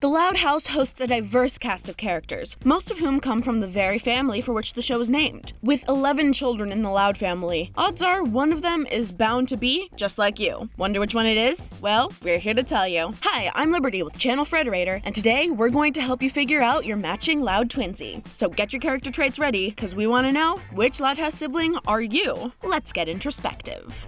The Loud House hosts a diverse cast of characters, most of whom come from the very family for which the show is named. With 11 children in the Loud family, odds are one of them is bound to be just like you. Wonder which one it is? Well, we're here to tell you. Hi, I'm Liberty with Channel Frederator, and today we're going to help you figure out your matching Loud twinsy. So get your character traits ready, because we want to know which Loud House sibling are you. Let's get introspective.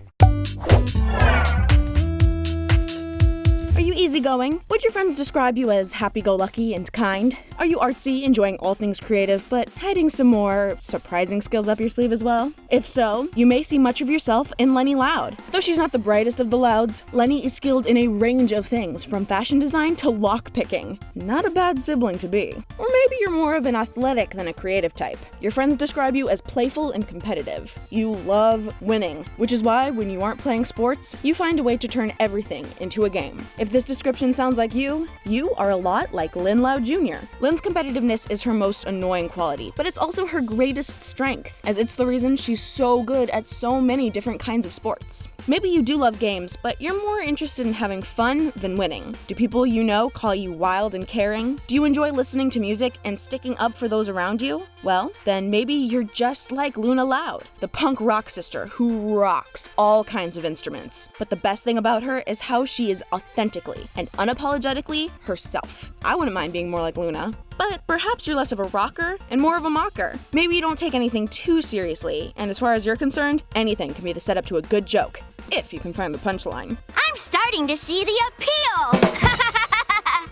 Are you easygoing? Would your friends describe you as happy-go-lucky and kind? Are you artsy, enjoying all things creative, but hiding some more surprising skills up your sleeve as well? If so, you may see much of yourself in Lenny Loud. Though she's not the brightest of the Louds, Lenny is skilled in a range of things, from fashion design to lock-picking. Not a bad sibling to be. Or maybe you're more of an athletic than a creative type. Your friends describe you as playful and competitive. You love winning, which is why when you aren't playing sports, you find a way to turn everything into a game. If this description sounds like you are a lot like Lynn Loud Jr. Lynn's competitiveness is her most annoying quality, but it's also her greatest strength, as it's the reason she's so good at so many different kinds of sports. Maybe you do love games, but you're more interested in having fun than winning. Do people you know call you wild and caring? Do you enjoy listening to music and sticking up for those around you? Well, then maybe you're just like Luna Loud, the punk rock sister who rocks all kinds of instruments. But the best thing about her is how she is authentically and unapologetically herself. I wouldn't mind being more like Luna. But perhaps you're less of a rocker and more of a mocker. Maybe you don't take anything too seriously, and as far as you're concerned, anything can be the setup to a good joke, if you can find the punchline. I'm starting to see the appeal!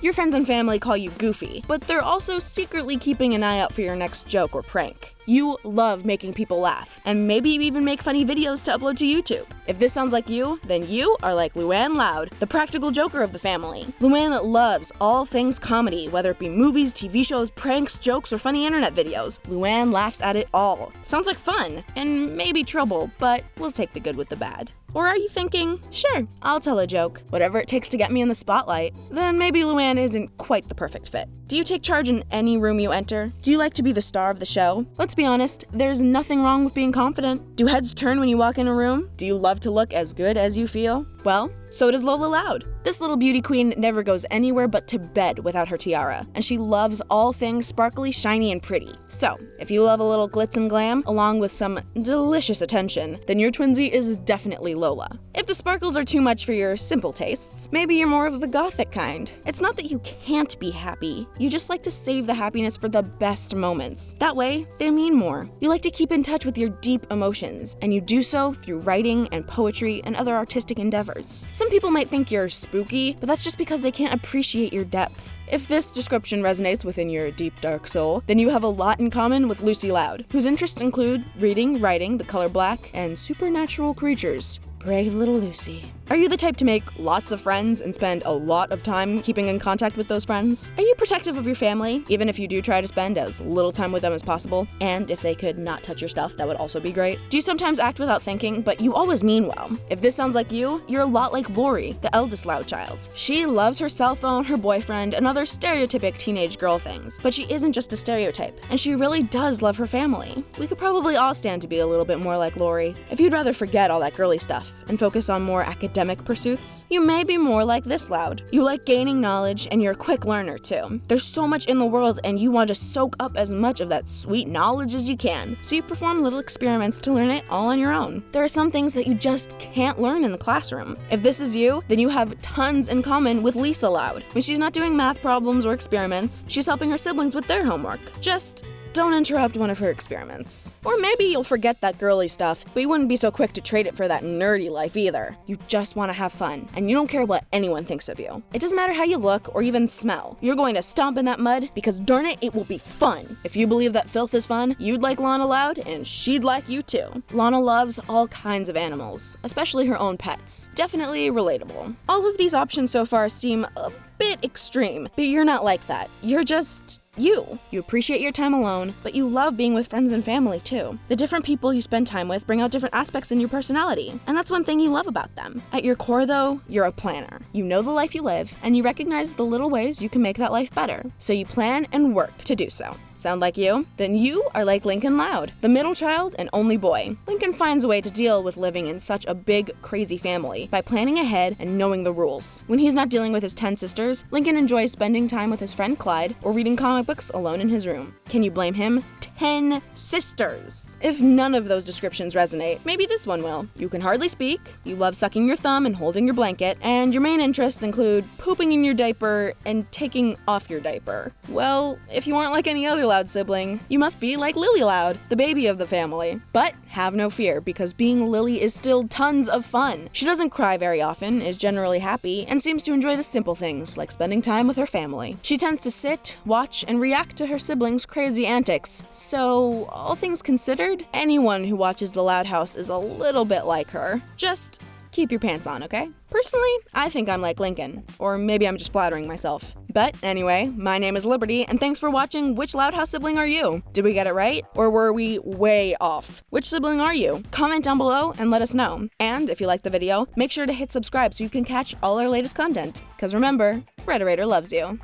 Your friends and family call you goofy, but they're also secretly keeping an eye out for your next joke or prank. You love making people laugh, and maybe you even make funny videos to upload to YouTube. If this sounds like you, then you are like Luann Loud, the practical joker of the family. Luann loves all things comedy, whether it be movies, TV shows, pranks, jokes, or funny internet videos. Luann laughs at it all. Sounds like fun, and maybe trouble, but we'll take the good with the bad. Or are you thinking, sure, I'll tell a joke, whatever it takes to get me in the spotlight? Then maybe Luann isn't quite the perfect fit. Do you take charge in any room you enter? Do you like to be the star of the show? Let's be honest, there's nothing wrong with being confident. Do heads turn when you walk in a room? Do you love to look as good as you feel? Well, so does Lola Loud. This little beauty queen never goes anywhere but to bed without her tiara, and she loves all things sparkly, shiny, and pretty. So, if you love a little glitz and glam, along with some delicious attention, then your twinsy is definitely Lola. If the sparkles are too much for your simple tastes, maybe you're more of the Gothic kind. It's not that you can't be happy, you just like to save the happiness for the best moments. That way, they mean more. You like to keep in touch with your deep emotions, and you do so through writing and poetry and other artistic endeavors. Some people might think you're spooky, but that's just because they can't appreciate your depth. If this description resonates within your deep, dark soul, then you have a lot in common with Lucy Loud, whose interests include reading, writing, the color black, and supernatural creatures. Brave little Lucy. Are you the type to make lots of friends and spend a lot of time keeping in contact with those friends? Are you protective of your family, even if you do try to spend as little time with them as possible? And if they could not touch your stuff, that would also be great. Do you sometimes act without thinking, but you always mean well? If this sounds like you're a lot like Lori, the eldest Loud child. She loves her cell phone, her boyfriend, and other stereotypic teenage girl things. But she isn't just a stereotype, and she really does love her family. We could probably all stand to be a little bit more like Lori. If you'd rather forget all that girly stuff and focus on more academic pursuits, you may be more like this Loud. You like gaining knowledge, and you're a quick learner too. There's so much in the world, and you want to soak up as much of that sweet knowledge as you can, so you perform little experiments to learn it all on your own. There are some things that you just can't learn in the classroom. If this is you, then you have tons in common with Lisa Loud. When she's not doing math problems or experiments, she's helping her siblings with their homework. Just don't interrupt one of her experiments. Or maybe you'll forget that girly stuff, but you wouldn't be so quick to trade it for that nerdy life either. You just want to have fun, and you don't care what anyone thinks of you. It doesn't matter how you look or even smell. You're going to stomp in that mud because darn it will be fun. If you believe that filth is fun, you'd like Lana Loud, and she'd like you too. Lana loves all kinds of animals, especially her own pets. Definitely relatable. All of these options so far seem a bit extreme, but you're not like that. You're just you. You appreciate your time alone, but you love being with friends and family too. The different people you spend time with bring out different aspects in your personality, and that's one thing you love about them. At your core though, you're a planner. You know the life you live, and you recognize the little ways you can make that life better, so you plan and work to do so. Sound like you? Then you are like Lincoln Loud, the middle child and only boy. Lincoln finds a way to deal with living in such a big, crazy family by planning ahead and knowing the rules. When he's not dealing with his 10 sisters, Lincoln enjoys spending time with his friend Clyde or reading comic books alone in his room. Can you blame him? 10 sisters. If none of those descriptions resonate, maybe this one will. You can hardly speak, you love sucking your thumb and holding your blanket, and your main interests include pooping in your diaper and taking off your diaper. Well, if you aren't like any other Loud sibling, you must be like Lily Loud, the baby of the family. But have no fear, because being Lily is still tons of fun. She doesn't cry very often, is generally happy, and seems to enjoy the simple things, like spending time with her family. She tends to sit, watch, and react to her siblings' crazy antics. So, all things considered, anyone who watches The Loud House is a little bit like her. Just keep your pants on, okay? Personally, I think I'm like Lincoln. Or maybe I'm just flattering myself. But anyway, my name is Liberty, and thanks for watching Which Loud House Sibling Are You? Did we get it right? Or were we way off? Which sibling are you? Comment down below and let us know. And if you liked the video, make sure to hit subscribe so you can catch all our latest content. Because remember, Frederator loves you.